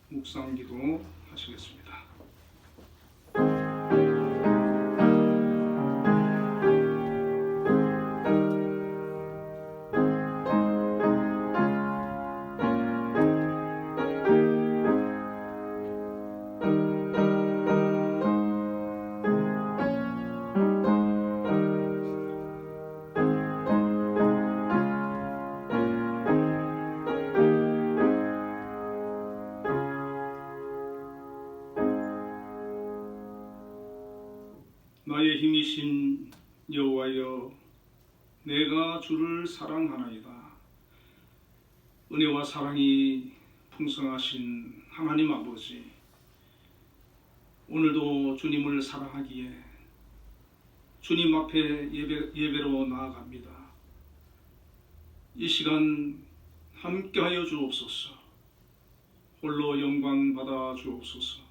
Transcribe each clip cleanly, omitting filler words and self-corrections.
묵상기도 하시겠습니다. 나의 힘이신 여호와여, 내가 주를 사랑하나이다. 은혜와 사랑이 풍성하신 하나님 아버지, 오늘도 주님을 사랑하기에 주님 앞에 예배로 나아갑니다. 이 시간 함께하여 주옵소서. 홀로 영광 받아 주옵소서.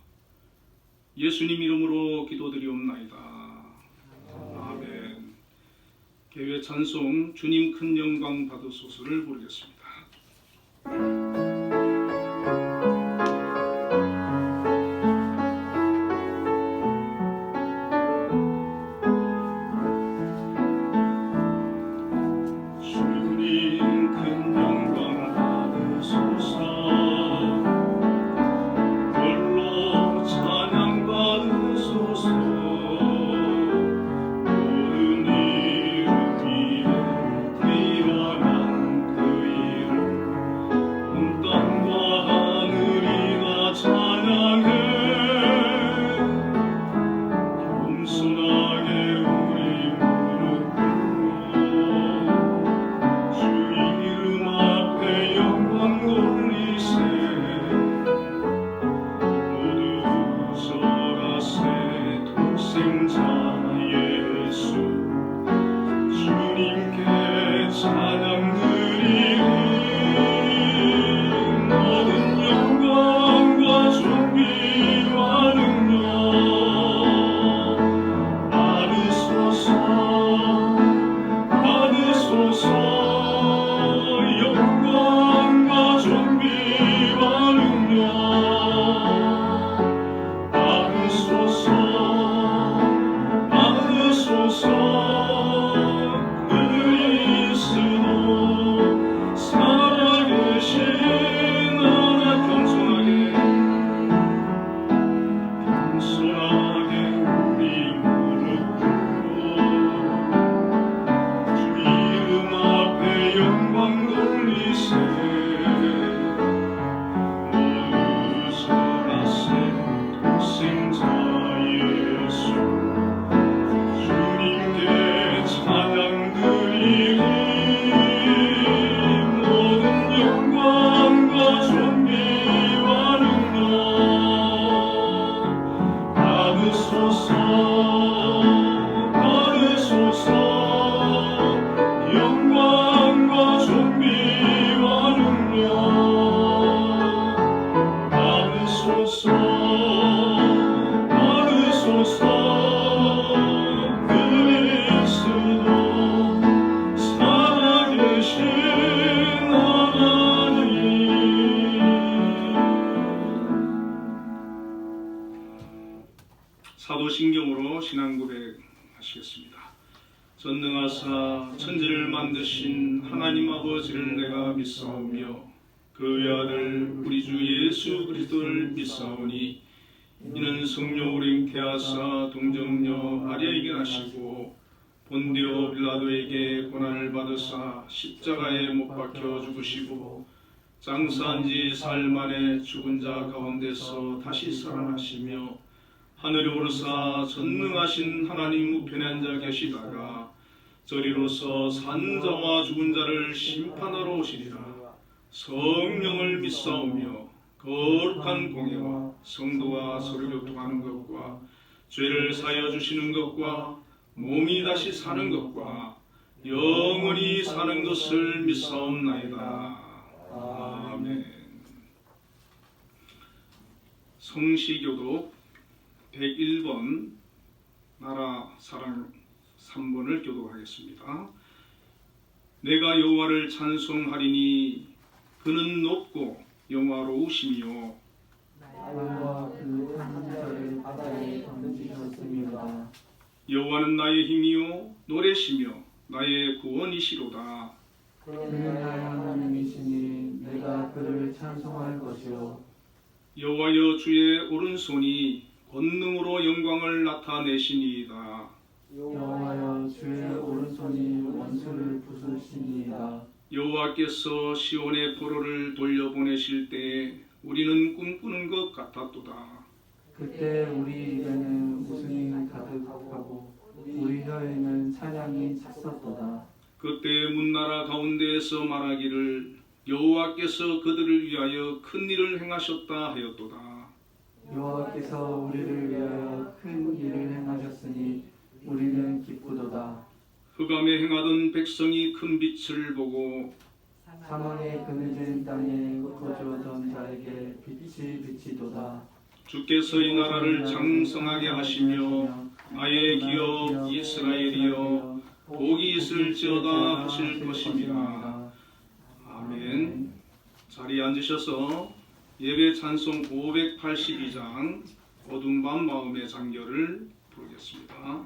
예수님 이름으로 기도드리옵나이다. 아멘. 개회 찬송 주님 큰 영광 받으소서를 부르겠습니다. 주님 큰 영광 받으소서. 홀로 찬양 받으소서. 사도신경으로 신앙 고백하시겠습니다. 전능하사 천지를 만드신 하나님 아버지를 내가 믿사오며 그 외아들 우리 주 예수 그리스도를 믿사오니 이는 성령 오랜케 하사 동정녀 마리아에게 나시고 본디오 빌라도에게 고난을 받으사 십자가에 못 박혀 죽으시고 장사한 지 사흘 만에 죽은 자 가운데서 다시 살아나시며 하늘에 오르사 전능하신 하나님 우편에 앉아 계시다가 저리로서 산자와 죽은 자를 심판하러 오시리라. 성령을 믿사오며 거룩한 공예와 성도가 서로 교통하는 것과 죄를 사하여 주시는 것과 몸이 다시 사는 것과 영원히 사는 것을 믿사옵나이다. 아멘. 성시교독 101번 나라 사랑 3번을 교독하겠습니다. 내가 여호와를 찬송하리니 그는 높고 영화로우시며 여호와는 나의 힘이요 노래시며 나의 구원이시로다. 그는 나의 하나님이시니 내가 그를 찬송할 것이요. 여호와여 주의 오른손이 권능으로 영광을 나타내시니이다. 여호와여 주의 오른손이 원수를 부수시니이다. 여호와께서 시온의 포로를 돌려보내실 때 우리는 꿈꾸는 것 같았도다. 그때 우리 입에는 웃음이 가득하고 우리 혀에는 찬양이 찼었도다. 그때 문나라 가운데에서 말하기를 여호와께서 그들을 위하여 큰 일을 행하셨다 하였도다. 여호와께서 우리를 위하여 큰 일을 행하셨으니 우리는 기쁘도다. 흑암에 행하던 백성이 큰 빛을 보고 사망의 그늘진 땅에 거주하던 자에게 빛이 비치도다. 주께서 이 나라를 장성하게 하시며 나의 기업 이스라엘이여 복이 있을지어다 하실 것입니다. 아멘. 자리에 앉으셔서 예배 찬송 582장 어두운 밤 마음의 장결을 부르겠습니다.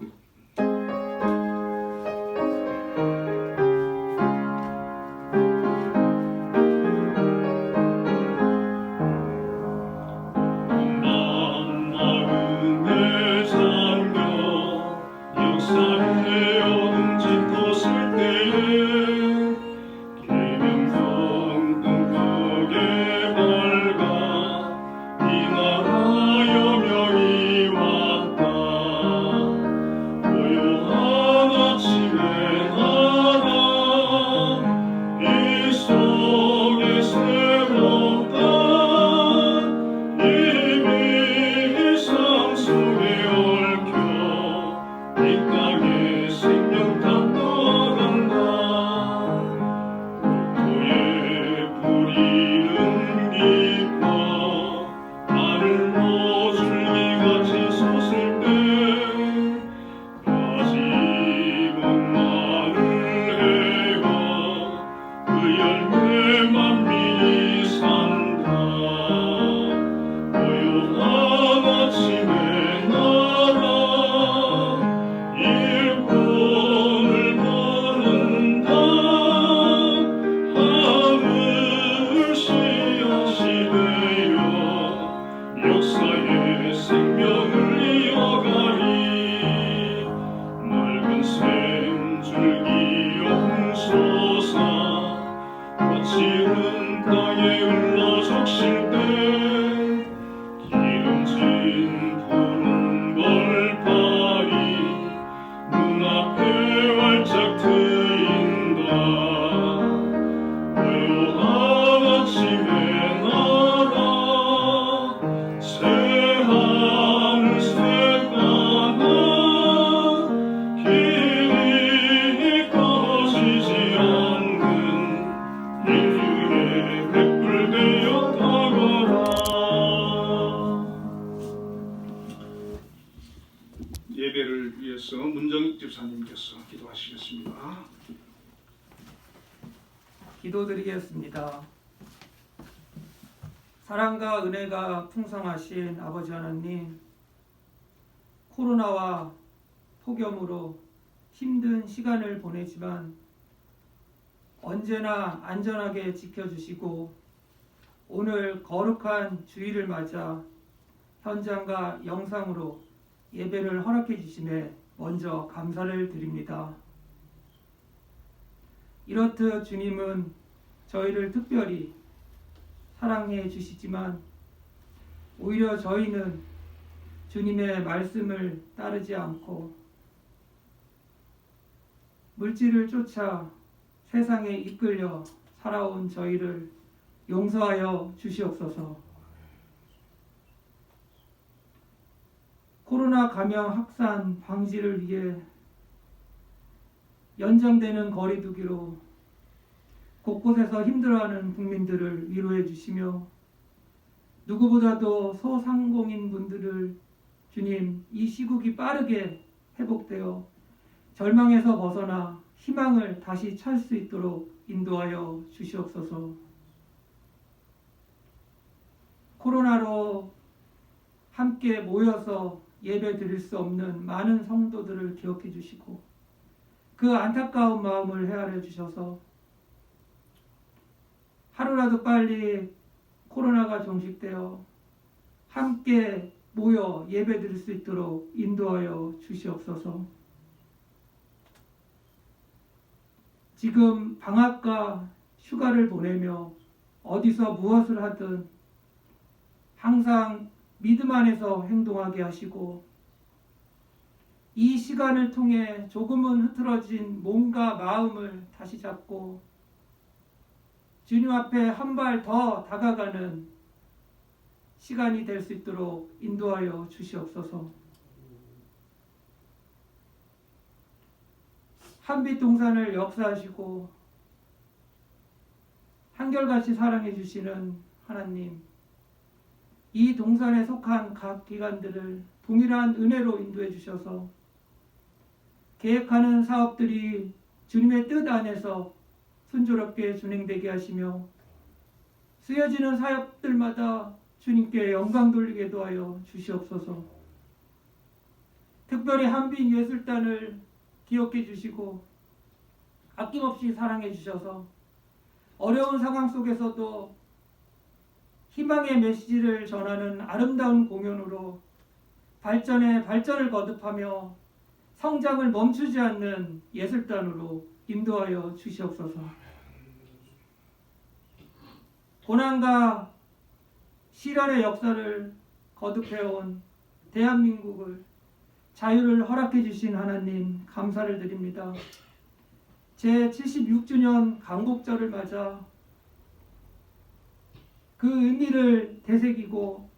예배를 위해서 문정익 집사님께서 기도하시겠습니다. 기도드리겠습니다. 사랑과 은혜가 풍성하신 아버지 하나님, 코로나와 폭염으로 힘든 시간을 보내지만 언제나 안전하게 지켜주시고 오늘 거룩한 주일을 맞아 현장과 영상으로 예배를 허락해 주심에 먼저 감사를 드립니다. 이렇듯 주님은 저희를 특별히 사랑해 주시지만 오히려 저희는 주님의 말씀을 따르지 않고 물질을 쫓아 세상에 이끌려 살아온 저희를 용서하여 주시옵소서. 코로나 감염 확산 방지를 위해 연장되는 거리두기로 곳곳에서 힘들어하는 국민들을 위로해 주시며 누구보다도 소상공인 분들을 주님 이 시국이 빠르게 회복되어 절망에서 벗어나 희망을 다시 찾을 수 있도록 인도하여 주시옵소서. 코로나로 함께 모여서 예배 드릴 수 없는 많은 성도들을 기억해 주시고 그 안타까운 마음을 헤아려 주셔서 하루라도 빨리 코로나가 종식되어 함께 모여 예배 드릴 수 있도록 인도하여 주시옵소서. 지금 방학과 휴가를 보내며 어디서 무엇을 하든 항상 믿음 안에서 행동하게 하시고 이 시간을 통해 조금은 흐트러진 몸과 마음을 다시 잡고 주님 앞에 한 발 더 다가가는 시간이 될 수 있도록 인도하여 주시옵소서. 한빛동산을 역사하시고 한결같이 사랑해 주시는 하나님, 이 동산에 속한 각 기관들을 동일한 은혜로 인도해 주셔서 계획하는 사업들이 주님의 뜻 안에서 순조롭게 진행되게 하시며 쓰여지는 사역들마다 주님께 영광 돌리게 도하여 주시옵소서. 특별히 한빛예술단을 기억해 주시고 아낌없이 사랑해 주셔서 어려운 상황 속에서도 희망의 메시지를 전하는 아름다운 공연으로 발전에 발전을 거듭하며 성장을 멈추지 않는 예술단으로 인도하여 주시옵소서. 고난과 시련의 역사를 거듭해온 대한민국을 자유를 허락해 주신 하나님 감사를 드립니다. 제76주년 강복절을 맞아 그 의미를 되새기고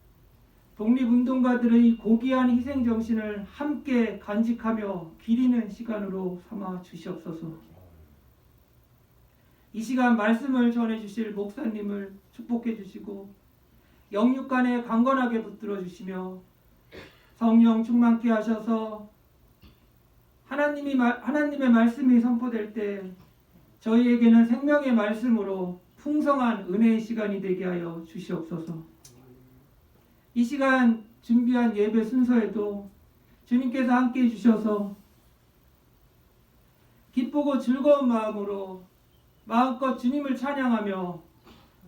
독립운동가들의 고귀한 희생정신을 함께 간직하며 기리는 시간으로 삼아 주시옵소서. 이 시간 말씀을 전해주실 목사님을 축복해 주시고 영육간에 강건하게 붙들어 주시며 성령 충만케 하셔서 하나님의 말씀이 선포될 때 저희에게는 생명의 말씀으로 풍성한 은혜의 시간이 되게 하여 주시옵소서. 이 시간 준비한 예배 순서에도 주님께서 함께 해주셔서 기쁘고 즐거운 마음으로 마음껏 주님을 찬양하며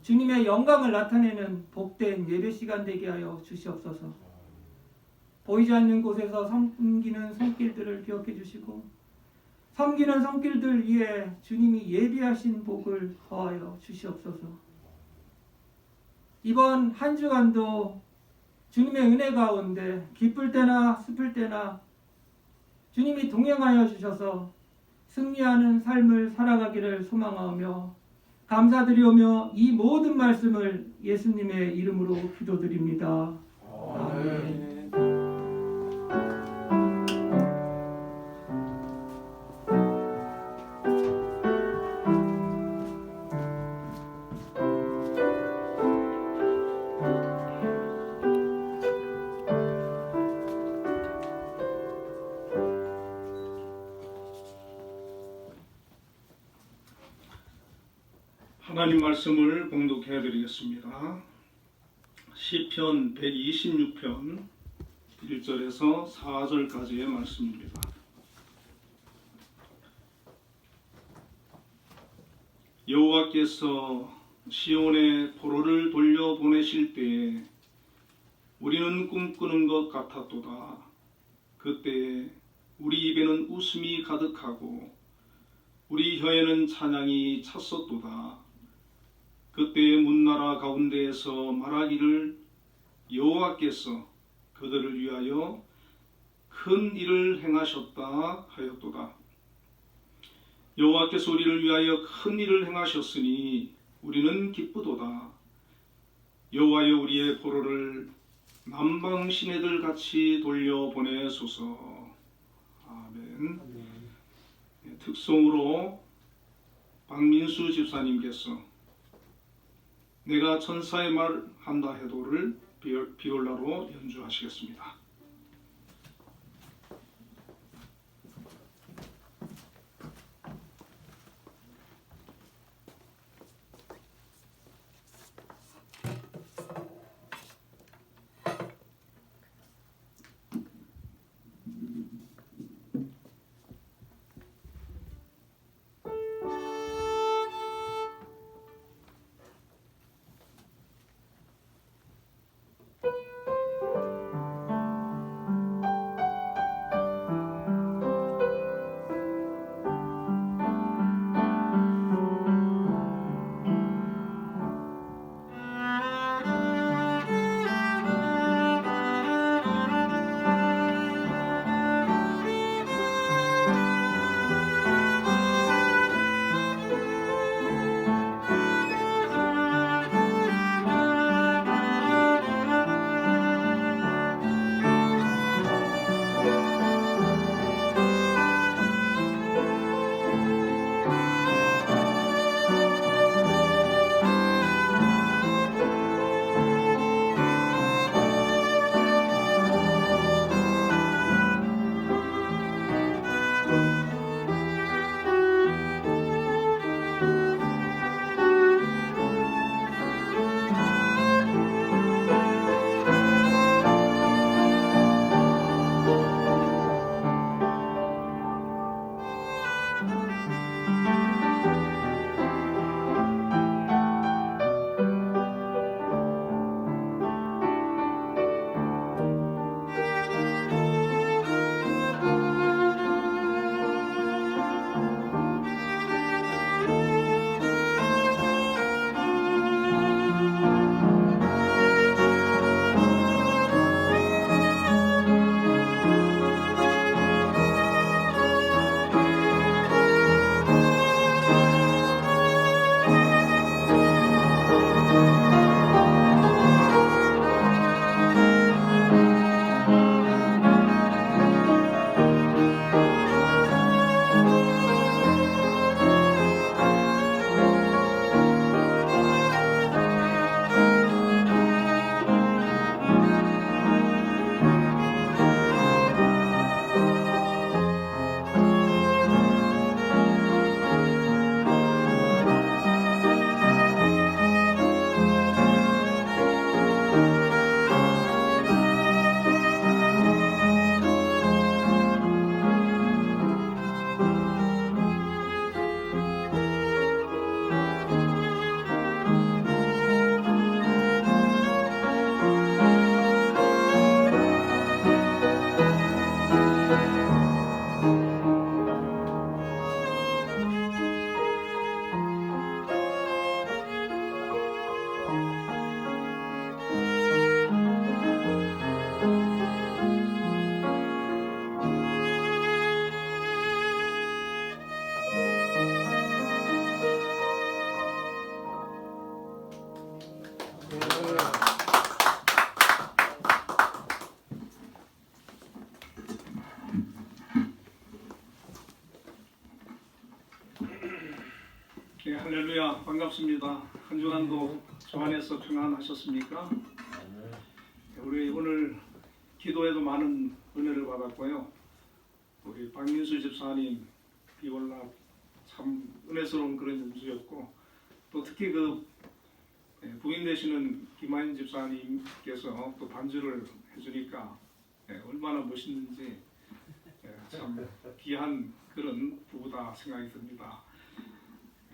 주님의 영광을 나타내는 복된 예배 시간 되게 하여 주시옵소서. 보이지 않는 곳에서 섬기는 손길들을 기억해 주시고 섬기는 손길들 위에 주님이 예비하신 복을 더하여 주시옵소서. 이번 한 주간도 주님의 은혜 가운데 기쁠 때나 슬플 때나 주님이 동행하여 주셔서 승리하는 삶을 살아가기를 소망하며 감사드리오며 이 모든 말씀을 예수님의 이름으로 기도드립니다. 아멘. 하나님 말씀을 봉독해 드리겠습니다. 시편 126편 1절에서 4절까지의 말씀입니다. 여호와께서 시온에 포로를 돌려보내실 때에 우리는 꿈꾸는 것 같았도다. 그때에 우리 입에는 웃음이 가득하고 우리 혀에는 찬양이 찼었도다. 그때의 문나라 가운데에서 말하기를 여호와께서 그들을 위하여 큰 일을 행하셨다 하였도다. 여호와께서 우리를 위하여 큰 일을 행하셨으니 우리는 기쁘도다. 여호와여 우리의 포로를 남방 시내들 같이 돌려보내소서. 아멘. 특송으로 박민수 집사님께서 내가 천사의 말 한다 해도를 비올라로 연주하시겠습니다. 반갑습니다. 한 주간도 주 안에서 평안하셨습니까? 우리 오늘 기도에도 많은 은혜를 받았고요. 우리 박민수 집사님 비올라 참 은혜스러운 그런 연주였고, 또 특히 그 부인 되시는 김하인 집사님께서 또 반주를 해주니까 얼마나 멋있는지 참 귀한 그런 부부다 생각이 듭니다.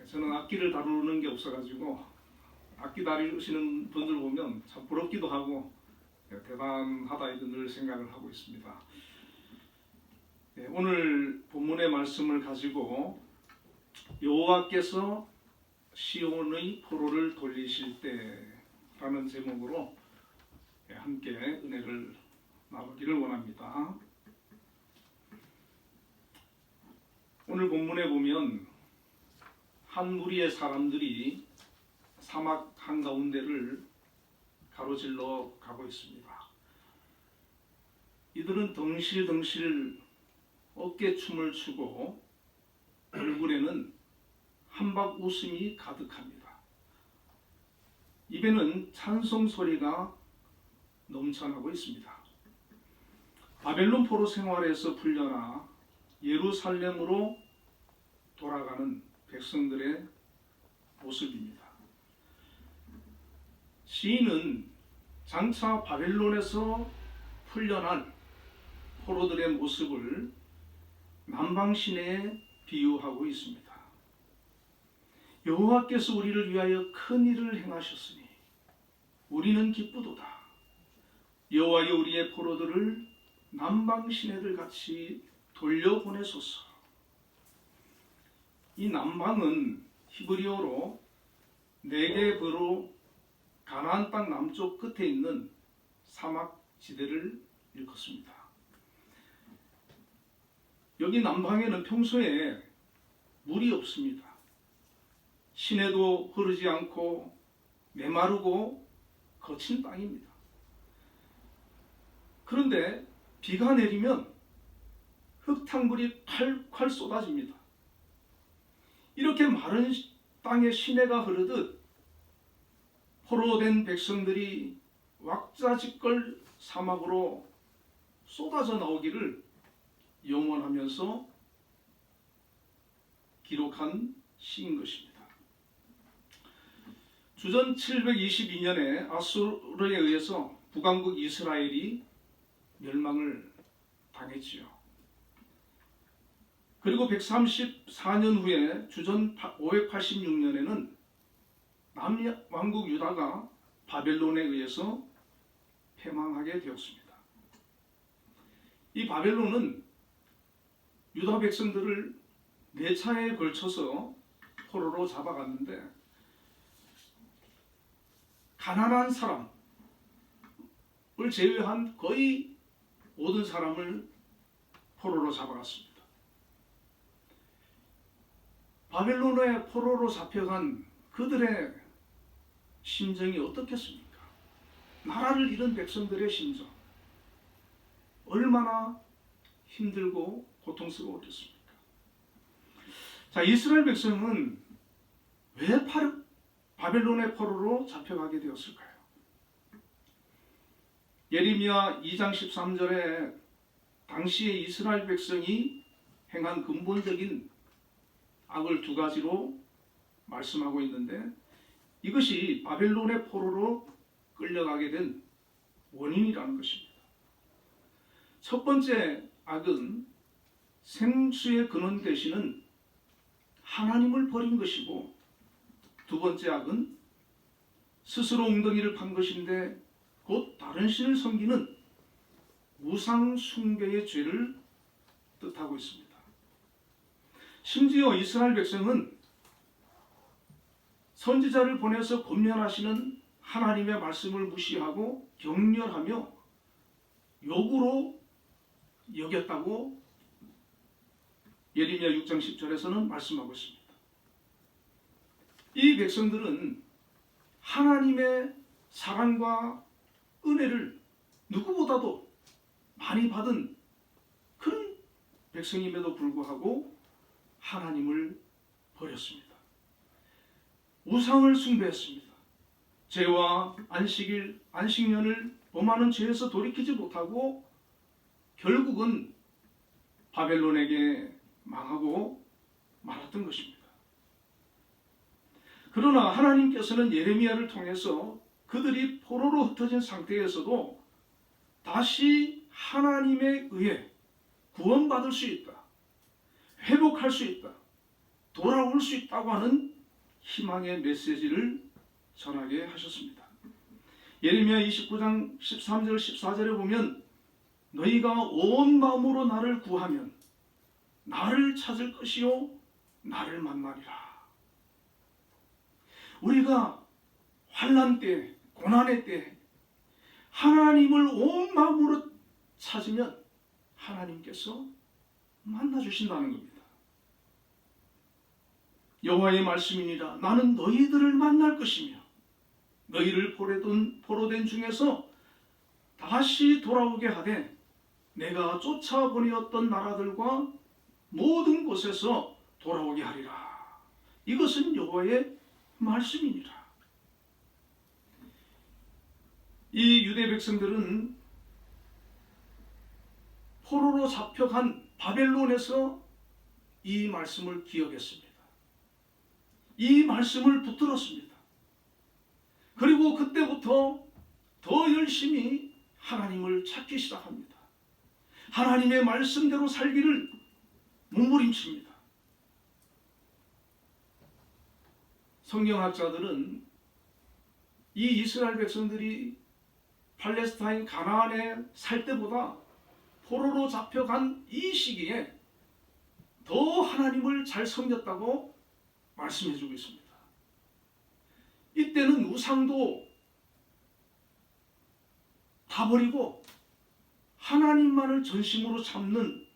저는 악기를 다루는 게 없어가지고 악기 다루시는 분들 보면 참 부럽기도 하고 대단하다 이런 늘 생각을 하고 있습니다. 오늘 본문의 말씀을 가지고 여호와께서 시온의 포로를 돌리실 때라는 제목으로 함께 은혜를 나누기를 원합니다. 오늘 본문에 보면 한 무리의 사람들이 사막 한가운데를 가로질러 가고 있습니다. 이들은 덩실덩실 어깨춤을 추고 얼굴에는 한박 웃음이 가득합니다. 입에는 찬송 소리가 넘쳐나고 있습니다. 바벨론 포로 생활에서 풀려나 예루살렘으로 돌아가는 백성들의 모습입니다. 시인은 장차 바벨론에서 풀려난 포로들의 모습을 남방 시내에 비유하고 있습니다. 여호와께서 우리를 위하여 큰 일을 행하셨으니 우리는 기쁘도다. 여호와여 우리의 포로들을 남방 시내들 같이 돌려보내소서. 이 남방은 히브리어로 네게브로 가나안 땅 남쪽 끝에 있는 사막 지대를 일컫습니다. 여기 남방에는 평소에 물이 없습니다. 시내도 흐르지 않고 메마르고 거친 땅입니다. 그런데 비가 내리면 흙탕물이 콸콸 쏟아집니다. 이렇게 마른 땅에 시내가 흐르듯 포로된 백성들이 왁자지껄 사막으로 쏟아져 나오기를 염원하면서 기록한 시인 것입니다. 주전 722년에 아수르에 의해서 북왕국 이스라엘이 멸망을 당했지요. 그리고 134년 후에 주전 586년에는 남왕국 유다가 바벨론에 의해서 패망하게 되었습니다. 이 바벨론은 유다 백성들을 4차례에 걸쳐서 포로로 잡아갔는데 가난한 사람을 제외한 거의 모든 사람을 포로로 잡아갔습니다. 바벨론에 포로로 잡혀간 그들의 심정이 어떻겠습니까? 나라를 잃은 백성들의 심정 얼마나 힘들고 고통스러웠겠습니까? 자, 이스라엘 백성은 왜 바벨론의 포로로 잡혀가게 되었을까요? 예레미야 2장 13절에 당시의 이스라엘 백성이 행한 근본적인 악을 2가지로 말씀하고 있는데 이것이 바벨론의 포로로 끌려가게 된 원인이라는 것입니다. 첫 번째 악은 생수의 근원 되시는 하나님을 버린 것이고, 두 번째 악은 스스로 웅덩이를 판 것인데 곧 다른 신을 섬기는 우상 숭배의 죄를 뜻하고 있습니다. 심지어 이스라엘 백성은 선지자를 보내서 권면하시는 하나님의 말씀을 무시하고 경멸하며 욕으로 여겼다고 예레미야 6장 10절에서는 말씀하고 있습니다. 이 백성들은 하나님의 사랑과 은혜를 누구보다도 많이 받은 그런 백성임에도 불구하고 하나님을 버렸습니다. 우상을 숭배했습니다. 죄와 안식일, 안식년을 범하는 죄에서 돌이키지 못하고 결국은 바벨론에게 망하고 말았던 것입니다. 그러나 하나님께서는 예레미야를 통해서 그들이 포로로 흩어진 상태에서도 다시 하나님에 의해 구원받을 수 있다, 회복할 수 있다, 돌아올 수 있다고 하는 희망의 메시지를 전하게 하셨습니다. 예레미야 29장 13절 14절에 보면 너희가 온 마음으로 나를 구하면 나를 찾을 것이요 나를 만나리라. 우리가 환난 때, 고난의 때 하나님을 온 마음으로 찾으면 하나님께서 만나주신다는 겁니다. 여호와의 말씀이니라. 나는 너희들을 만날 것이며 너희를 포로된 중에서 다시 돌아오게 하되 내가 쫓아보내었던 나라들과 모든 곳에서 돌아오게 하리라. 이것은 여호와의 말씀이니라. 이 유대 백성들은 포로로 잡혀간 바벨론에서 이 말씀을 기억했습니다. 이 말씀을 붙들었습니다. 그리고 그때부터 더 열심히 하나님을 찾기 시작합니다. 하나님의 말씀대로 살기를 몸부림칩니다. 성경학자들은 이 이스라엘 백성들이 팔레스타인 가나안에 살 때보다 포로로 잡혀간 이 시기에 더 하나님을 잘 섬겼다고 말씀해주고 있습니다. 이때는 우상도 다 버리고 하나님만을 전심으로 찾는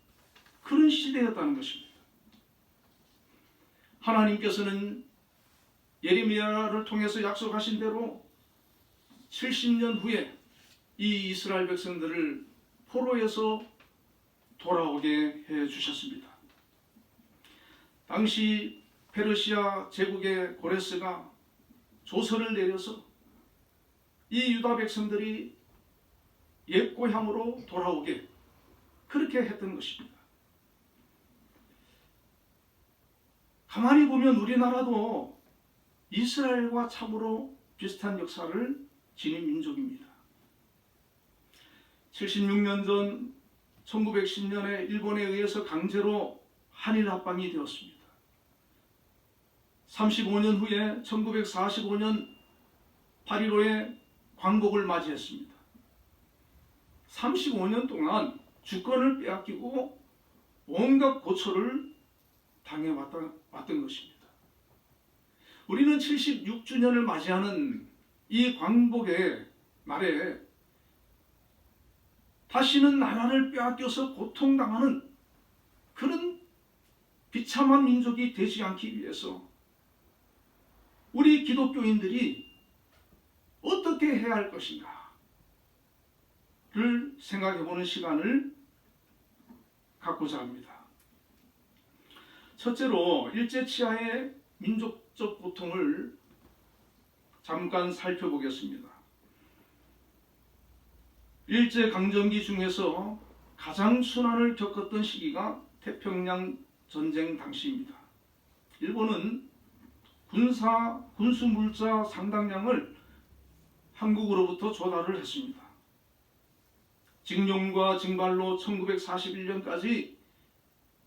그런 시대였다는 것입니다. 하나님께서는 예레미야를 통해서 약속하신 대로 70년 후에 이 이스라엘 백성들을 포로에서 돌아오게 해 주셨습니다. 당시 페르시아 제국의 고레스가 조서를 내려서 이 유다 백성들이 옛 고향으로 돌아오게 그렇게 했던 것입니다. 가만히 보면 우리나라도 이스라엘과 참으로 비슷한 역사를 지닌 민족입니다. 76년 전 1910년에 일본에 의해서 강제로 한일 합방이 되었습니다. 35년 후에 1945년 8.15의 광복을 맞이했습니다. 35년 동안 주권을 빼앗기고 온갖 고초를 당해왔던 것입니다. 우리는 76주년을 맞이하는 이 광복의 날에 다시는 나라를 빼앗겨서 고통당하는 그런 비참한 민족이 되지 않기 위해서 우리 기독교인들이 어떻게 해야 할 것인가를 생각해보는 시간을 갖고자 합니다. 첫째로 일제치하의 민족적 고통을 잠깐 살펴보겠습니다. 일제강점기 중에서 가장 순환을 겪었던 시기가 태평양 전쟁 당시입니다. 일본은 군수 물자 상당량을 한국으로부터 조달을 했습니다. 징용과 징발로 1941년까지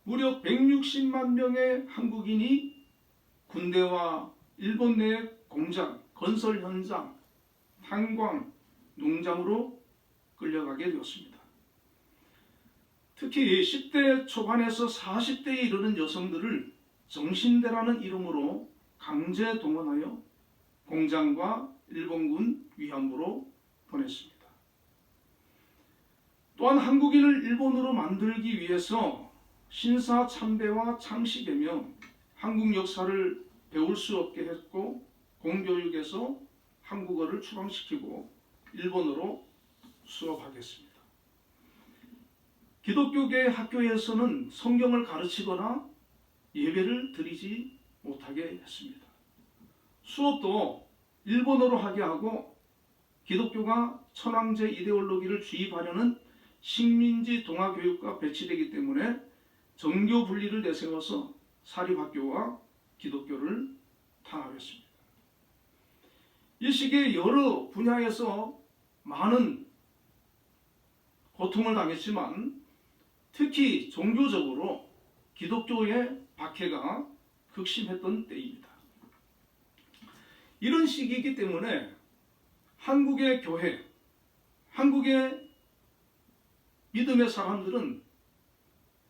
무려 160만 명의 한국인이 군대와 일본 내 공장, 건설 현장, 탄광, 농장으로 끌려가게 되었습니다. 특히 10대 초반에서 40대에 이르는 여성들을 정신대라는 이름으로 강제 동원하여 공장과 일본군 위안부로 보냈습니다. 또한 한국인을 일본으로 만들기 위해서 신사참배와 창시되며 한국 역사를 배울 수 없게 했고 공교육에서 한국어를 추방시키고 일본어로 수업하겠습니다. 기독교계 학교에서는 성경을 가르치거나 예배를 드리지 못하게 했습니다. 수업도 일본어로 하게 하고 기독교가 천황제 이데올로기를 주입하려는 식민지 동화 교육과 배치되기 때문에 정교 분리를 내세워서 사립학교와 기독교를 탄압했습니다. 이 시기에 여러 분야에서 많은 고통을 당했지만 특히 종교적으로 기독교의 박해가 극심했던 때입니다. 이런 시기이기 때문에 한국의 교회, 한국의 믿음의 사람들은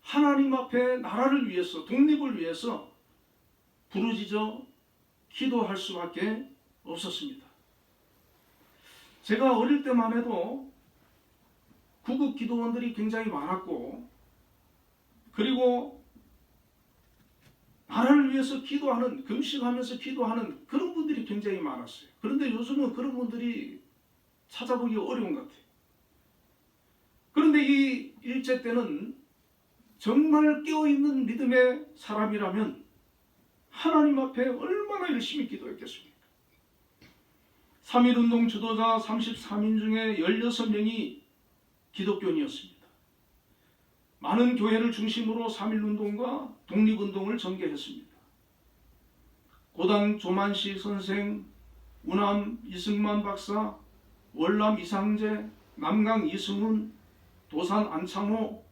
하나님 앞에 나라를 위해서, 독립을 위해서 부르짖어 기도할 수밖에 없었습니다. 제가 어릴 때만 해도 구급 기도원들이 굉장히 많았고, 그리고 나라를 위해서 기도하는, 금식하면서 기도하는 그런 분들이 굉장히 많았어요. 그런데 요즘은 그런 분들이 찾아보기 어려운 것 같아요. 그런데 이 일제 때는 정말 깨어있는 믿음의 사람이라면 하나님 앞에 얼마나 열심히 기도했겠습니까? 3.1운동 주도자 33인 중에 16명이 기독교인이었습니다. 많은 교회를 중심으로 3.1운동과 독립운동을 전개했습니다. 고당 조만식 선생, 우남 이승만 박사, 월남 이상재, 남강 이승훈, 도산 안창호,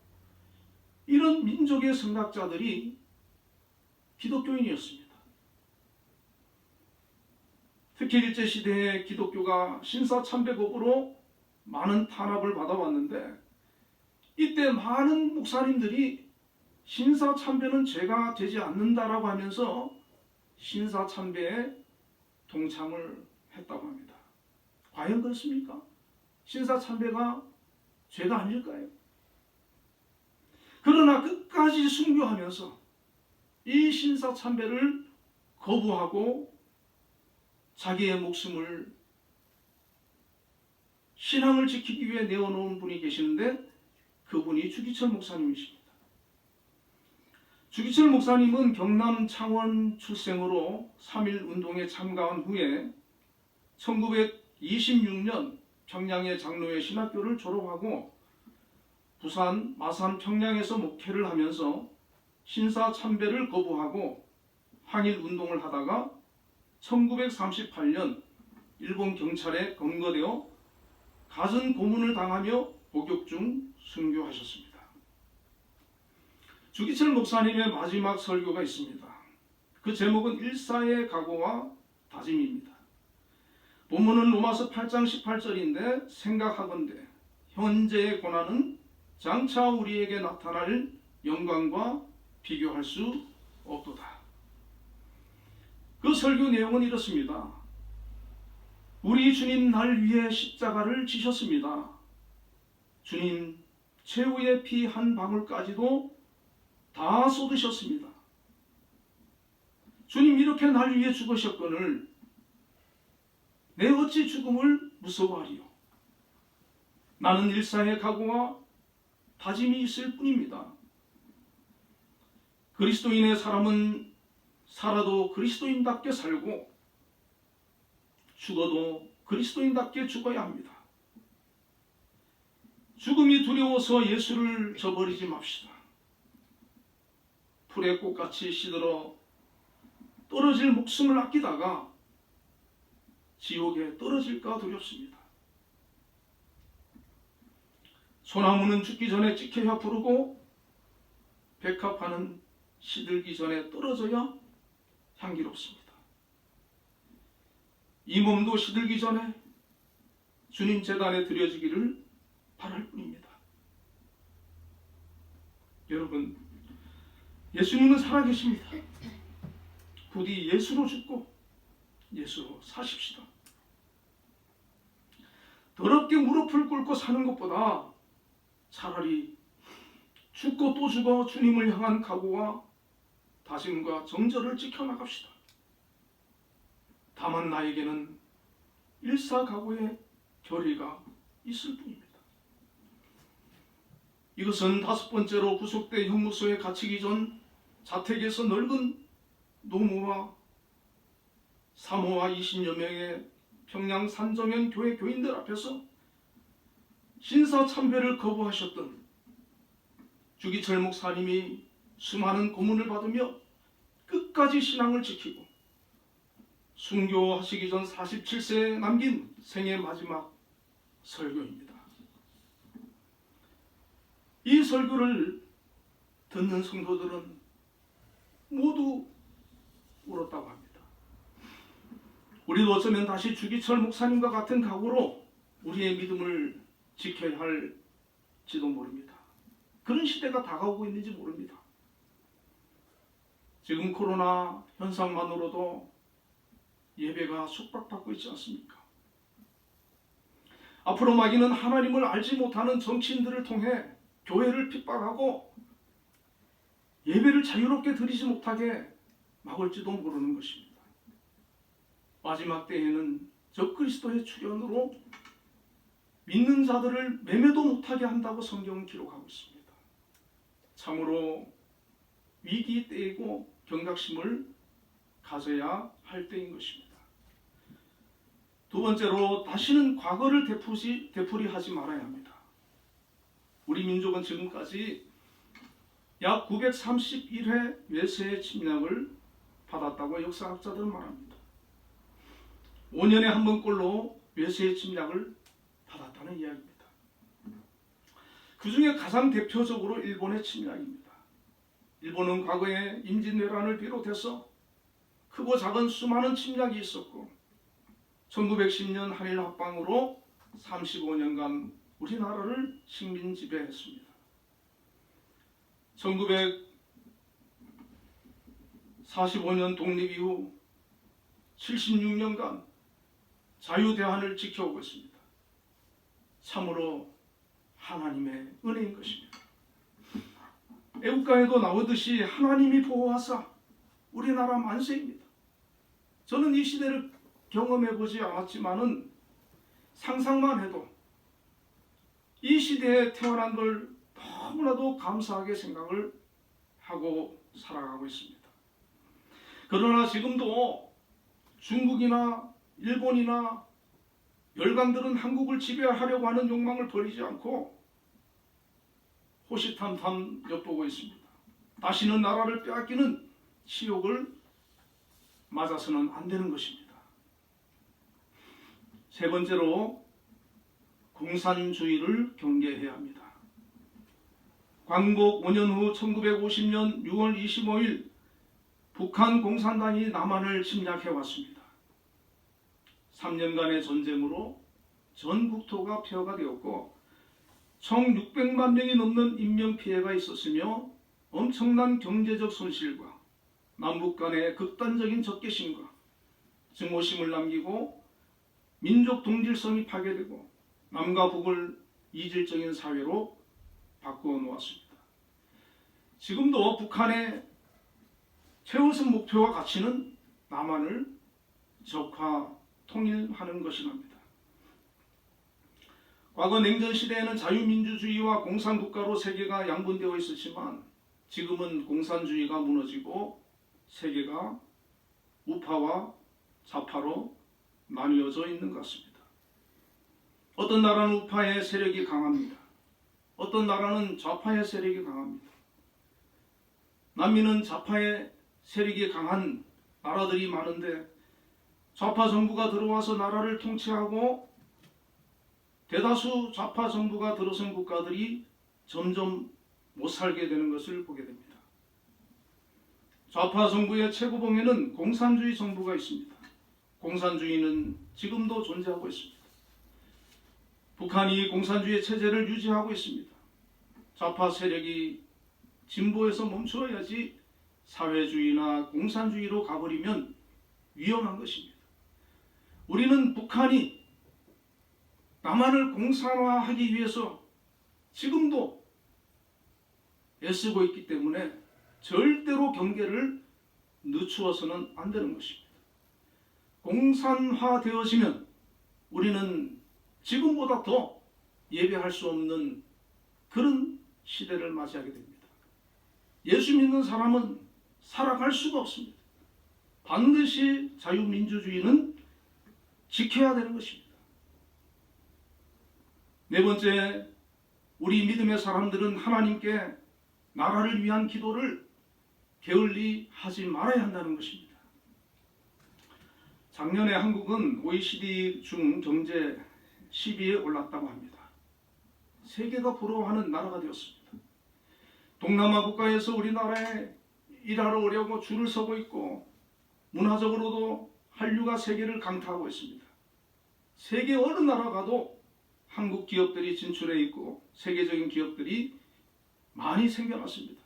이런 민족의 선각자들이 기독교인이었습니다. 특히 일제시대에 기독교가 신사참배법으로 많은 탄압을 받아왔는데, 이때 많은 목사님들이 신사참배는 죄가 되지 않는다라고 하면서 신사참배에 동참을 했다고 합니다. 과연 그렇습니까? 신사참배가 죄가 아닐까요? 그러나 끝까지 순교하면서 이 신사참배를 거부하고 자기의 목숨을, 신앙을 지키기 위해 내어놓은 분이 계시는데 그분이 주기철 목사님이십니다. 주기철 목사님은 경남 창원 출생으로 3.1운동에 참가한 후에 1926년 평양의 장로회 신학교를 졸업하고 부산, 마산, 평양에서 목회를 하면서 신사참배를 거부하고 항일운동을 하다가 1938년 일본 경찰에 검거되어 갖은 고문을 당하며 복역 중 순교하셨습니다. 주기철 목사님의 마지막 설교가 있습니다. 그 제목은 일사의 각오와 다짐입니다. 본문은 로마서 8장 18절인데, 생각하건대 현재의 고난은 장차 우리에게 나타날 영광과 비교할 수 없도다. 그 설교 내용은 이렇습니다. 우리 주님 날 위해 십자가를 지셨습니다. 주님 최후의 피 한 방울까지도 다 쏟으셨습니다. 주님 이렇게 날 위해 죽으셨거늘 내 어찌 죽음을 무서워하리요. 나는 일상의 각오와 다짐이 있을 뿐입니다. 그리스도인의 사람은 살아도 그리스도인답게 살고 죽어도 그리스도인답게 죽어야 합니다. 죽음이 두려워서 예수를 저버리지 맙시다. 풀의 꽃같이 시들어 떨어질 목숨을 아끼다가 지옥에 떨어질까 두렵습니다. 소나무는 죽기 전에 찍혀야 부르고 백합화는 시들기 전에 떨어져야 향기롭습니다. 이 몸도 시들기 전에 주님 제단에 드려지기를 바랄 뿐입니다. 여러분, 예수님은 살아계십니다. 부디 예수로 죽고 예수로 사십시다. 더럽게 무릎을 꿇고 사는 것보다 차라리 죽고 또 죽어 주님을 향한 각오와 다짐과 정절을 지켜나갑시다. 다만 나에게는 일사각오의 결의가 있을 뿐입니다. 이것은 5번째로 구속돼 형무소에 갇히기 전 자택에서 넓은 노무와 사모와 20여 명의 평양 산정현 교회 교인들 앞에서 신사참배를 거부하셨던 주기철 목사님이 수많은 고문을 받으며 끝까지 신앙을 지키고 순교하시기 전 47세에 남긴 생애 마지막 설교입니다. 이 설교를 듣는 성도들은 모두 울었다고 합니다. 우리도 어쩌면 다시 주기철 목사님과 같은 각오로 우리의 믿음을 지켜야 할지도 모릅니다. 그런 시대가 다가오고 있는지 모릅니다. 지금 코로나 현상만으로도 예배가 숙박받고 있지 않습니까? 앞으로 마귀는 하나님을 알지 못하는 정치인들을 통해 교회를 핍박하고 예배를 자유롭게 드리지 못하게 막을지도 모르는 것입니다. 마지막 때에는 적그리스도의 출현으로 믿는 자들을 매매도 못하게 한다고 성경은 기록하고 있습니다. 참으로 위기 때이고 경각심을 가져야 할 때인 것입니다. 두 번째로 다시는 과거를 되풀이하지 말아야 합니다. 우리 민족은 지금까지 약 931회 외세의 침략을 받았다고 역사학자들은 말합니다. 5년에 한 번꼴로 외세의 침략을 받았다는 이야기입니다. 그 중에 가장 대표적으로 일본의 침략입니다. 일본은 과거에 임진왜란을 비롯해서 크고 작은 수많은 침략이 있었고 1910년 한일 합방으로 35년간 우리나라를 식민 지배했습니다. 1945년 독립 이후 76년간 자유대한을 지켜오고 있습니다. 참으로 하나님의 은혜인 것입니다. 애국가에도 나오듯이 하나님이 보호하사 우리나라 만세입니다. 저는 이 시대를 경험해보지 않았지만은 상상만 해도 이 시대에 태어난 걸 너무나도 감사하게 생각을 하고 살아가고 있습니다. 그러나 지금도 중국이나 일본이나 열강들은 한국을 지배하려고 하는 욕망을 버리지 않고 호시탐탐 엿보고 있습니다. 다시는 나라를 빼앗기는 치욕을 맞아서는 안 되는 것입니다. 세 번째로 공산주의를 경계해야 합니다. 광복 5년 후 1950년 6월 25일 북한 공산당이 남한을 침략해 왔습니다. 3년간의 전쟁으로 전 국토가 폐허가 되었고 총 600만 명이 넘는 인명피해가 있었으며 엄청난 경제적 손실과 남북 간의 극단적인 적개심과 증오심을 남기고 민족 동질성이 파괴되고 남과 북을 이질적인 사회로 바꾸어 놓았습니다. 지금도 북한의 최우선 목표와 가치는 남한을 적화 통일하는 것이랍니다. 과거 냉전 시대에는 자유민주주의와 공산국가로 세계가 양분되어 있었지만 지금은 공산주의가 무너지고 세계가 우파와 좌파로 나뉘어져 있는 것 같습니다. 어떤 나라는 우파의 세력이 강합니다. 어떤 나라는 좌파의 세력이 강합니다. 남미는 좌파의 세력이 강한 나라들이 많은데 좌파 정부가 들어와서 나라를 통치하고 대다수 좌파 정부가 들어선 국가들이 점점 못 살게 되는 것을 보게 됩니다. 좌파 정부의 최고봉에는 공산주의 정부가 있습니다. 공산주의는 지금도 존재하고 있습니다. 북한이 공산주의 체제를 유지하고 있습니다. 좌파 세력이 진보에서 멈춰야지 사회주의나 공산주의로 가버리면 위험한 것입니다. 우리는 북한이 남한을 공산화하기 위해서 지금도 애쓰고 있기 때문에 절대로 경계를 늦추어서는 안 되는 것입니다. 공산화되어지면 우리는 지금보다 더 예배할 수 없는 그런 시대를 맞이하게 됩니다. 예수 믿는 사람은 살아갈 수가 없습니다. 반드시 자유민주주의는 지켜야 되는 것입니다. 네 번째, 우리 믿음의 사람들은 하나님께 나라를 위한 기도를 게을리 하지 말아야 한다는 것입니다. 작년에 한국은 OECD 중 경제 10위에 올랐다고 합니다. 세계가 부러워하는 나라가 되었습니다. 동남아 국가에서 우리나라에 일하러 오려고 줄을 서고 있고 문화적으로도 한류가 세계를 강타하고 있습니다. 세계 어느 나라 가도 한국 기업들이 진출해 있고 세계적인 기업들이 많이 생겨났습니다.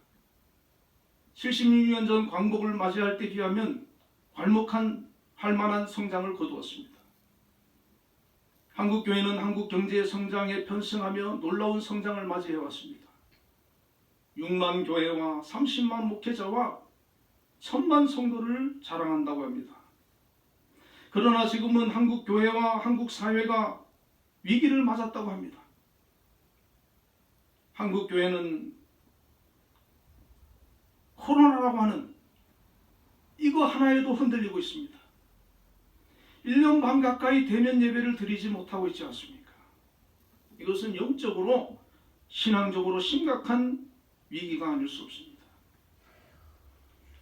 76년 전 광복을 맞이할 때 비하면 괄목할 만한 성장을 거두었습니다. 한국교회는 한국 경제의 성장에 편승하며 놀라운 성장을 맞이해왔습니다. 6만 교회와 30만 목회자와 1000만 성도를 자랑한다고 합니다. 그러나 지금은 한국 교회와 한국 사회가 위기를 맞았다고 합니다. 한국 교회는 코로나라고 하는 이거 하나에도 흔들리고 있습니다. 1년 반 가까이 대면 예배를 드리지 못하고 있지 않습니까? 이것은 영적으로 신앙적으로 심각한 위기가 아닐 수 없습니다.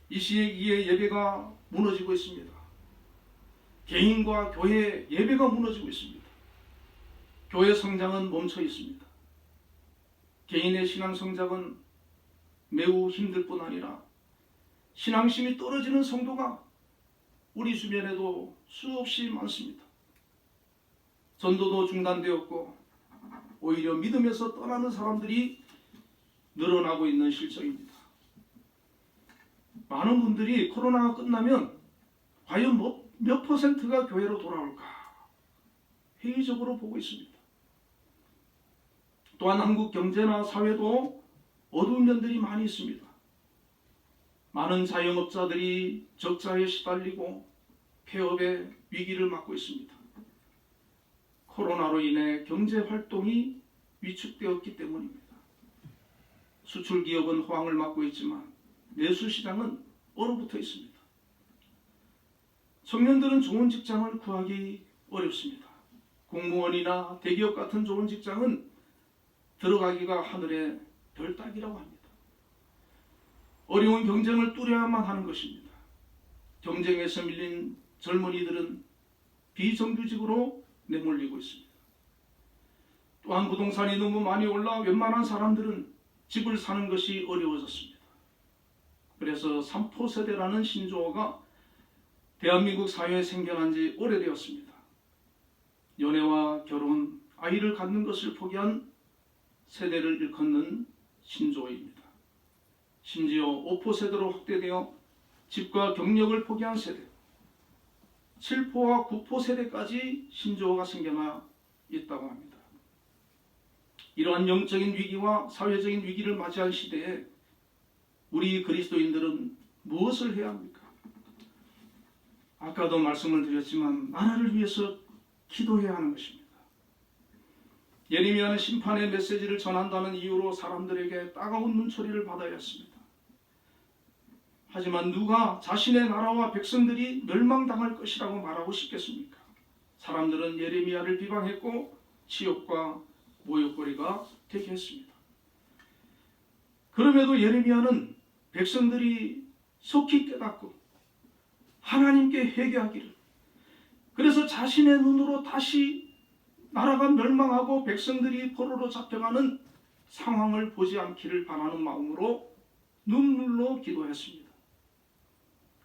이 시기에 예배가 무너지고 있습니다. 개인과 교회 예배가 무너지고 있습니다. 교회 성장은 멈춰 있습니다. 개인의 신앙 성장은 매우 힘들 뿐 아니라 신앙심이 떨어지는 성도가 우리 주변에도 수없이 많습니다. 전도도 중단되었고 오히려 믿음에서 떠나는 사람들이 늘어나고 있는 실정입니다. 많은 분들이 코로나가 끝나면 과연 몇 퍼센트가 교회로 돌아올까 회의적으로 보고 있습니다. 또한 한국 경제나 사회도 어두운 면들이 많이 있습니다. 많은 자영업자들이 적자에 시달리고 폐업의 위기를 맞고 있습니다. 코로나로 인해 경제 활동이 위축되었기 때문입니다. 수출 기업은 호황을 맞고 있지만 내수 시장은 얼어붙어 있습니다. 청년들은 좋은 직장을 구하기 어렵습니다. 공무원이나 대기업 같은 좋은 직장은 들어가기가 하늘의 별 따기라고 합니다. 어려운 경쟁을 뚫어야만 하는 것입니다. 경쟁에서 밀린 젊은이들은 비정규직으로 내몰리고 있습니다. 또한 부동산이 너무 많이 올라 웬만한 사람들은 집을 사는 것이 어려워졌습니다. 그래서 3포 세대라는 신조어가 대한민국 사회에 생겨난 지 오래되었습니다. 연애와 결혼, 아이를 갖는 것을 포기한 세대를 일컫는 신조어입니다. 심지어 5포 세대로 확대되어 집과 경력을 포기한 세대, 7포와 9포 세대까지 신조어가 생겨나 있다고 합니다. 이러한 영적인 위기와 사회적인 위기를 맞이할 시대에 우리 그리스도인들은 무엇을 해야 합니까? 아까도 말씀을 드렸지만 나라를 위해서 기도해야 하는 것입니다. 예레미야는 심판의 메시지를 전한다는 이유로 사람들에게 따가운 눈초리를 받아야 했습니다. 하지만 누가 자신의 나라와 백성들이 멸망당할 것이라고 말하고 싶겠습니까? 사람들은 예레미야를 비방했고 치욕과 모욕거리가 되게 했습니다. 그럼에도 예레미야는 백성들이 속히 깨닫고 하나님께 회개하기를, 그래서 자신의 눈으로 다시 나라가 멸망하고 백성들이 포로로 잡혀가는 상황을 보지 않기를 바라는 마음으로 눈물로 기도했습니다.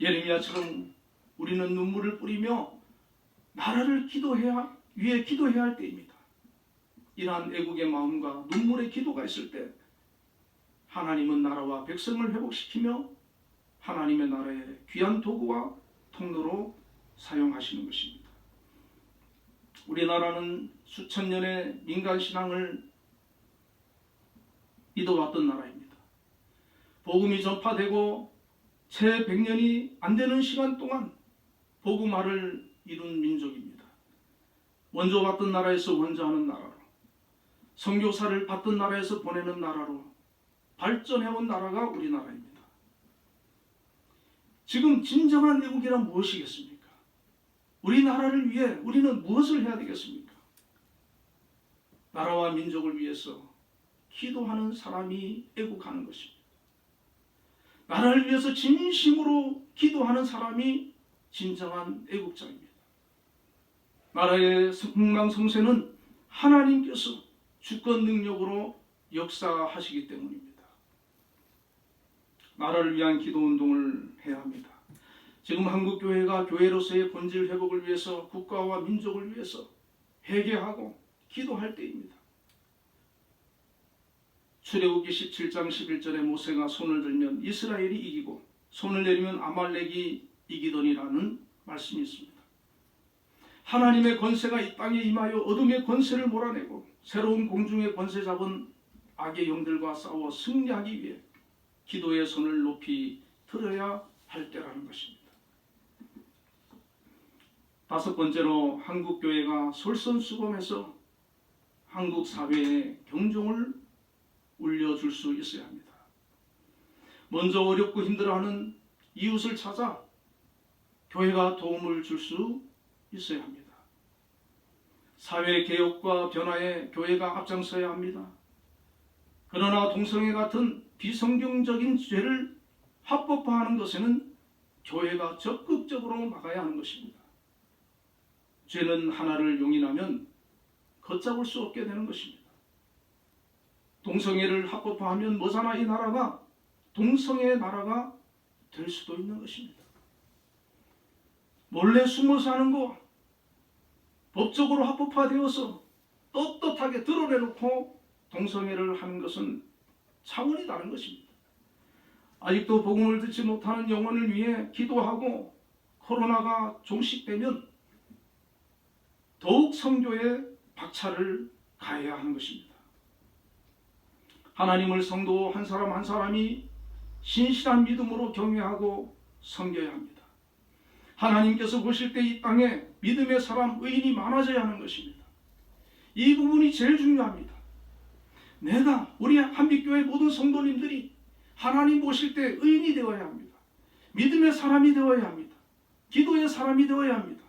예레미야처럼 우리는 눈물을 뿌리며 나라를 위해 기도해야 할 때입니다. 이러한 애국의 마음과 눈물의 기도가 있을 때 하나님은 나라와 백성을 회복시키며 하나님의 나라의 귀한 도구와 통로로 사용하시는 것입니다. 우리나라는 수천 년의 민간신앙을 믿어왔던 나라입니다. 복음이 전파되고 채 100년이 안 되는 시간 동안 복음화를 이룬 민족입니다. 원조 받던 나라에서 원조하는 나라로, 선교사를 받던 나라에서 보내는 나라로 발전해온 나라가 우리나라입니다. 지금 진정한 애국이란 무엇이겠습니까? 우리나라를 위해 우리는 무엇을 해야 되겠습니까? 나라와 민족을 위해서 기도하는 사람이 애국하는 것입니다. 나라를 위해서 진심으로 기도하는 사람이 진정한 애국자입니다. 나라의 흥망성쇠는 하나님께서 주권 능력으로 역사하시기 때문입니다. 나라를 위한 기도운동을 해야 합니다. 지금 한국교회가 교회로서의 본질 회복을 위해서 국가와 민족을 위해서 회개하고 기도할 때입니다. 출애굽기 17장 11절에 모세가 손을 들면 이스라엘이 이기고 손을 내리면 아말렉이 이기더니라는 말씀이 있습니다. 하나님의 권세가 이 땅에 임하여 어둠의 권세를 몰아내고 새로운 공중의 권세 잡은 악의 영들과 싸워 승리하기 위해 기도의 손을 높이 들어야 할 때라는 것입니다. 다섯 번째로 한국교회가 솔선수범해서 한국 사회에 경종을 울려줄 수 있어야 합니다. 먼저 어렵고 힘들어하는 이웃을 찾아 교회가 도움을 줄 수 있어야 합니다. 사회 개혁과 변화에 교회가 앞장서야 합니다. 그러나 동성애 같은 비성경적인 죄를 합법화하는 것에는 교회가 적극적으로 막아야 하는 것입니다. 죄는 하나를 용인하면 걷잡을 수 없게 되는 것입니다. 동성애를 합법화하면 머지않아 이 나라가 동성애의 나라가 될 수도 있는 것입니다. 몰래 숨어서 하는 거 법적으로 합법화되어서 떳떳하게 드러내놓고 동성애를 하는 것은 차원이 다른 것입니다. 아직도 복음을 듣지 못하는 영혼을 위해 기도하고 코로나가 종식되면 더욱 선교에 박차를 가해야 하는 것입니다. 하나님을 성도 한 사람 한 사람이 신실한 믿음으로 경외하고 섬겨야 합니다. 하나님께서 보실 때 이 땅에 믿음의 사람, 의인이 많아져야 하는 것입니다. 이 부분이 제일 중요합니다. 내가 우리 한빛교회 모든 성도님들이 하나님 보실 때 의인이 되어야 합니다. 믿음의 사람이 되어야 합니다. 기도의 사람이 되어야 합니다.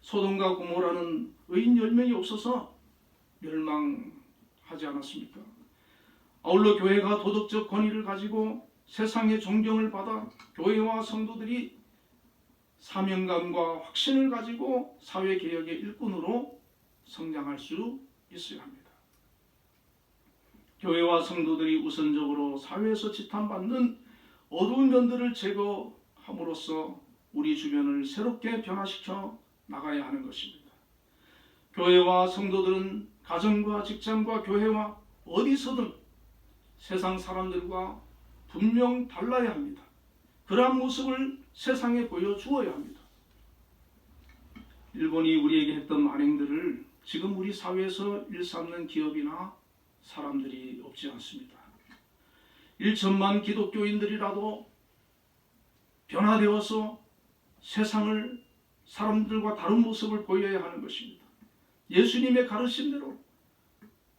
소돔과 고모라는 의인 10명이 없어서 멸망하지 않았습니까? 아울러 교회가 도덕적 권위를 가지고 세상의 존경을 받아 교회와 성도들이 사명감과 확신을 가지고 사회개혁의 일꾼으로 성장할 수 있어야 합니다. 교회와 성도들이 우선적으로 사회에서 지탄받는 어두운 면들을 제거함으로써 우리 주변을 새롭게 변화시켜 나가야 하는 것입니다. 교회와 성도들은 가정과 직장과 교회와 어디서든 세상 사람들과 분명 달라야 합니다. 그러한 모습을 세상에 보여주어야 합니다. 일본이 우리에게 했던 만행들을 지금 우리 사회에서 일삼는 기업이나 사람들이 없지 않습니다. 1천만 기독교인들이라도 변화되어서 세상을 사람들과 다른 모습을 보여야 하는 것입니다. 예수님의 가르침대로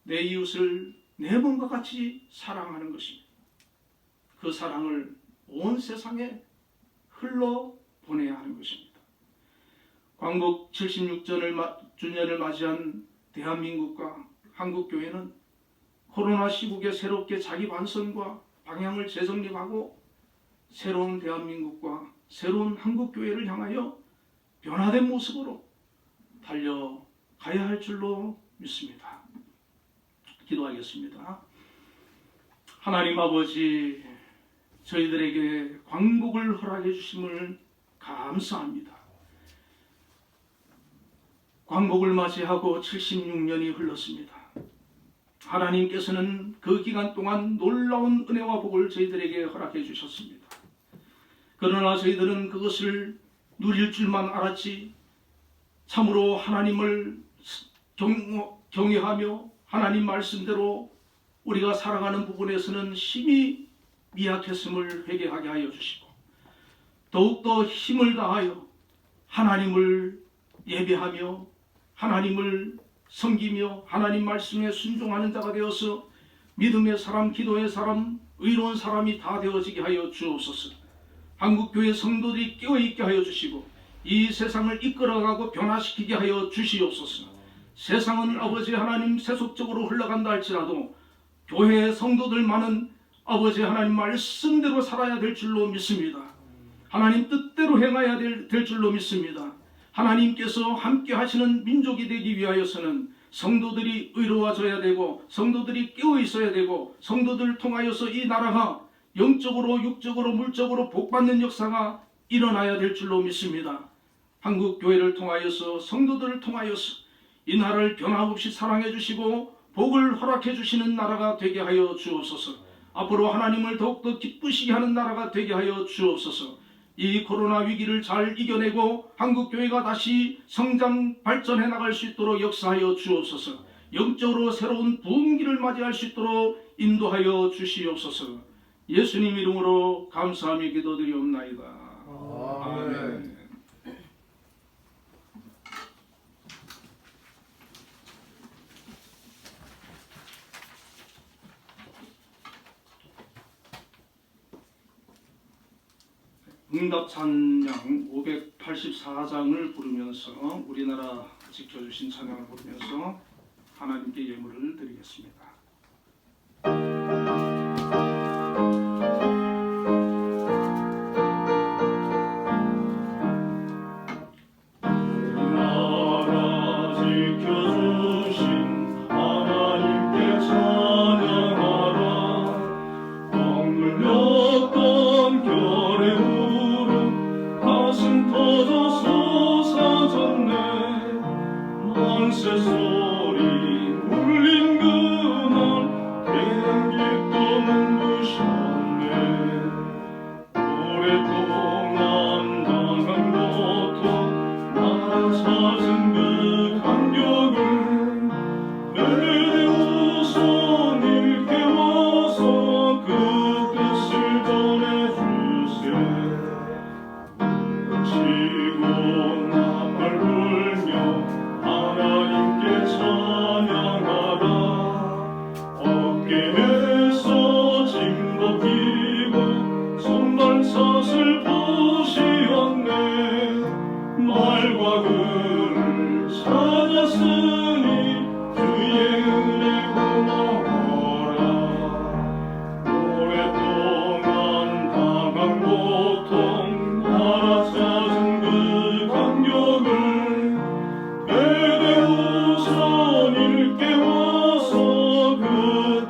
내 이웃을 내 몸과 같이 사랑하는 것입니다. 그 사랑을 온 세상에 흘러보내야 하는 것입니다. 광복 76주년을 맞이한 대한민국과 한국교회는 코로나 시국에 새롭게 자기 반성과 방향을 재정립하고 새로운 대한민국과 새로운 한국교회를 향하여 변화된 모습으로 달려가야 할 줄로 믿습니다. 기도하겠습니다. 하나님 아버지, 저희들에게 광복을 허락해 주심을 감사합니다. 광복을 맞이하고 76년이 흘렀습니다. 하나님께서는 그 기간 동안 놀라운 은혜와 복을 저희들에게 허락해 주셨습니다. 그러나 저희들은 그것을 누릴 줄만 알았지 참으로 하나님을 경외하며 하나님 말씀대로 우리가 살아가는 부분에서는 힘이 미약했음을 회개하게 하여 주시고 더욱더 힘을 다하여 하나님을 예배하며 하나님을 섬기며 하나님 말씀에 순종하는 자가 되어서 믿음의 사람, 기도의 사람, 의로운 사람이 다 되어지게 하여 주옵소서. 한국교회 성도들이 깨어있게 하여 주시고 이 세상을 이끌어가고 변화시키게 하여 주시옵소서. 세상은 아버지 하나님 세속적으로 흘러간다 할지라도 교회 성도들만은 아버지 하나님 말씀대로 살아야 될 줄로 믿습니다. 하나님 뜻대로 행해야 될 줄로 믿습니다. 하나님께서 함께 하시는 민족이 되기 위하여서는 성도들이 의로워져야 되고 성도들이 깨어 있어야 되고 성도들을 통하여서 이 나라가 영적으로 육적으로 물적으로 복받는 역사가 일어나야 될 줄로 믿습니다. 한국교회를 통하여서 성도들을 통하여서 이 나라를 변함없이 사랑해 주시고 복을 허락해 주시는 나라가 되게 하여 주옵소서. 앞으로 하나님을 더욱더 기쁘시게 하는 나라가 되게 하여 주옵소서. 이 코로나 위기를 잘 이겨내고 한국교회가 다시 성장 발전해 나갈 수 있도록 역사하여 주옵소서. 영적으로 새로운 부흥기를 맞이할 수 있도록 인도하여 주시옵소서. 예수님 이름으로 감사하며 기도드리옵나이다. 아멘. 응답 찬양 584장을 부르면서 우리나라 지켜주신 찬양을 부르면서 하나님께 예물을 드리겠습니다. 우리나라 지켜주신 하나님께 찬양하라. 억눌렸던 결의 가슴 터져 솟아졌네. 만세 소리 울린 그날 비행기도 눈부셨네. 오랫동안 당한 고통 나라 찾은 그 감격을 베레오손 일게 와서 그 뜻을 전해주세. 치고 나팔 불며 하나님께 찬양하라. 어깨에서 짐 벗기고 손발사슬 보시었네. 말과 그를 찾았으니 주의 은혜 고마워라. 오랫동안 당한 고통 나라 찾은 그 감격을 베레오선 일게 와서 그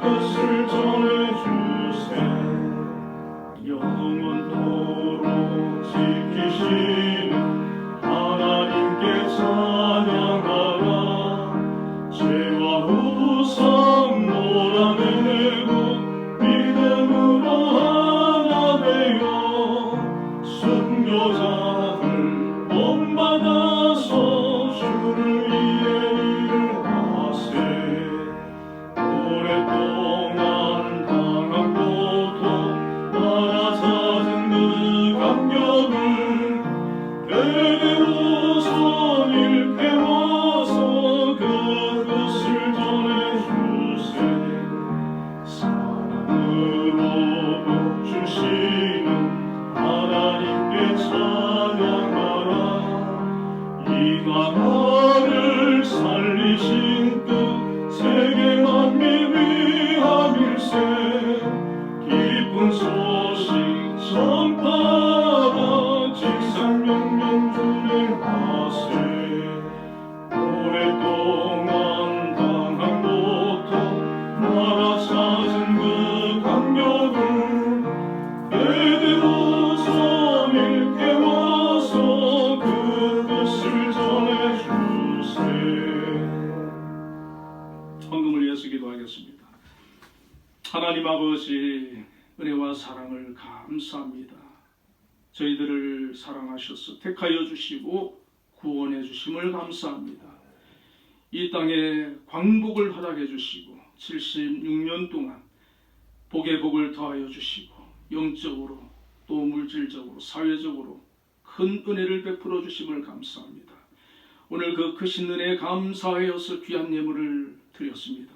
뜻을 전해주세. 영원토록 지키시는 하나님께 찬양하라. 죄와 우상 몰아내고 믿음으로 하나 되어 순교자들 본받아서 주를 위해 일을 하세. 오랫동안 당한 고통 나라 찾은 그 감격을 베레오선 일게 와서 그 뜻을 전해주세. 사랑으로 복 주시는 하나님께 찬양하라. 이 나라를 살리신 뜻 세계 만민 위함일세. 기쁜 소식 전파하라. 직상명령 준행하세. 오랫동안 당한 고통 나라 찾은 그 감격을 베레오선 일게 와서 그 뜻을 전해주세. 헌금을 위해서 기도하겠습니다. 하나님 아버지, 은혜와 사랑을 감사합니다. 저희들을 사랑하셔서 택하여 주시고 구원해 주심을 감사합니다. 이 땅에 광복을 허락해 주시고 76년 동안 복의 복을 더하여 주시고 영적으로 또 물질적으로 사회적으로 큰 은혜를 베풀어 주심을 감사합니다. 오늘 그 크신 은혜에 감사하여서 귀한 예물을 드렸습니다.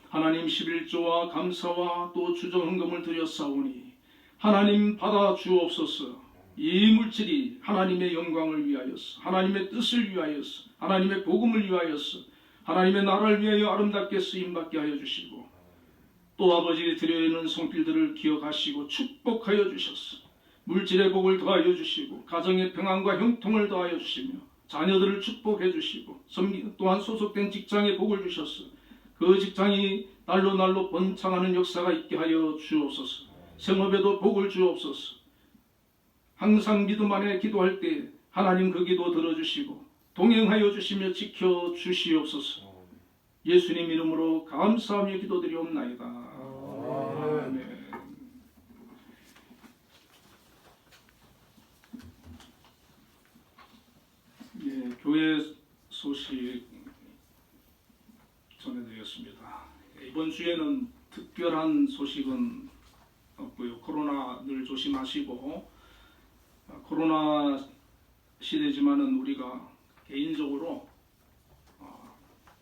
하나님 11조와 감사와 또 주정헌금을 드렸사오니 하나님 받아 주옵소서. 이 물질이 하나님의 영광을 위하여서, 하나님의 뜻을 위하여서, 하나님의 복음을 위하여서, 하나님의 나라를 위하여 아름답게 쓰임받게 하여 주시고, 또 아버지의 드려야 하는 손길들을 기억하시고 축복하여 주셔서 물질의 복을 더하여 주시고, 가정의 평안과 형통을 더하여 주시며, 자녀들을 축복해 주시고, 또한 소속된 직장에 복을 주셔서 그 직장이 날로 날로 번창하는 역사가 있게 하여 주옵소서. 생업에도 복을 주옵소서. 항상 믿음 안에 기도할 때 하나님 그 기도 들어주시고 동행하여 주시며 지켜 주시옵소서. 예수님 이름으로 감사하며 기도드리옵나이다. 아멘. 예, 교회 소식 전해드렸습니다. 이번 주에는 특별한 소식은 없고요. 코로나 늘 조심하시고, 코로나 시대지만은 우리가 개인적으로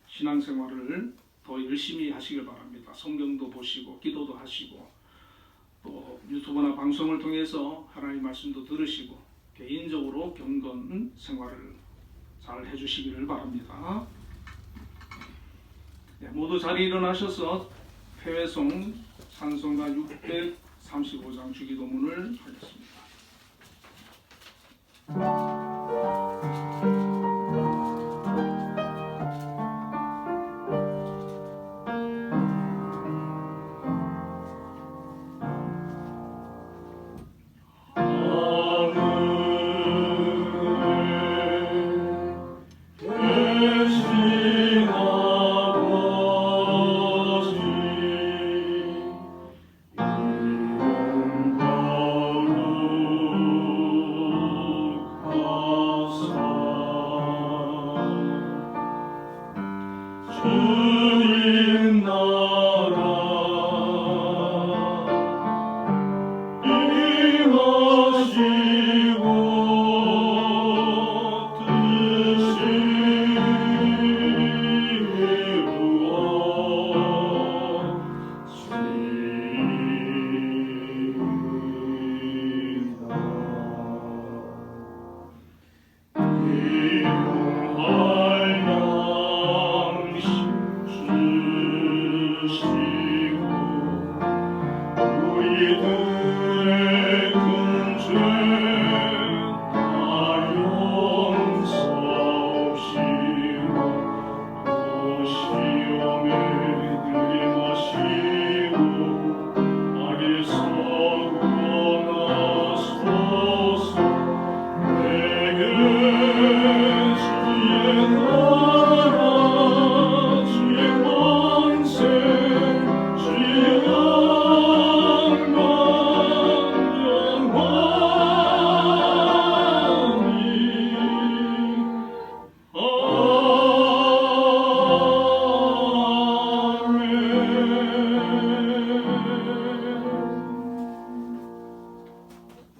신앙생활을 더 열심히 하시길 바랍니다. 성경도 보시고 기도도 하시고 또 유튜브나 방송을 통해서 하나님 말씀도 들으시고 개인적으로 경건 생활을 잘 해주시기를 바랍니다. 네, 모두 자리 일어나셔서 회외송 찬송가 635장 주기도문을 하겠습니다.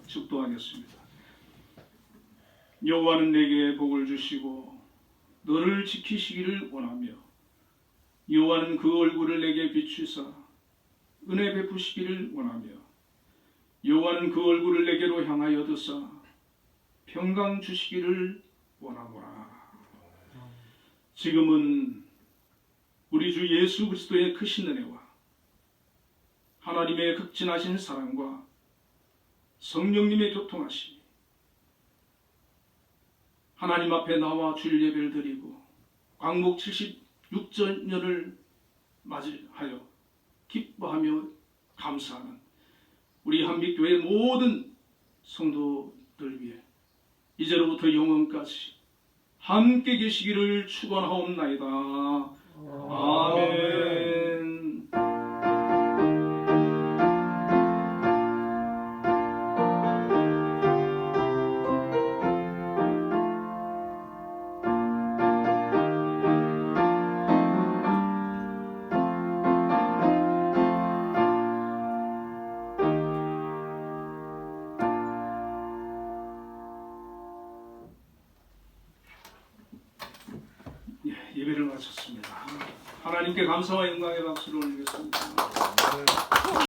축도하겠습니다. 여호와는 내게 복을 주시고 너를 지키시기를 원하며 여호와는 그 얼굴을 내게 비추사 은혜 베푸시기를 원하며 여호와는 그 얼굴을 내게로 향하여 드사 평강 주시기를 원하노라. 지금은 우리 주 예수 그리스도의 크신 은혜와 하나님의 극진하신 사랑과 성령님의 교통하심이 하나님 앞에 나와 주일 예배를 드리고 광복 76주년을 맞이하여 기뻐하며 감사하는 우리 한빛교회 모든 성도들 위해 이제로부터 영원까지 함께 계시기를 축원하옵나이다. 아멘. 예배를 마쳤습니다. 하나님께 감사와 영광의 박수를 올리겠습니다.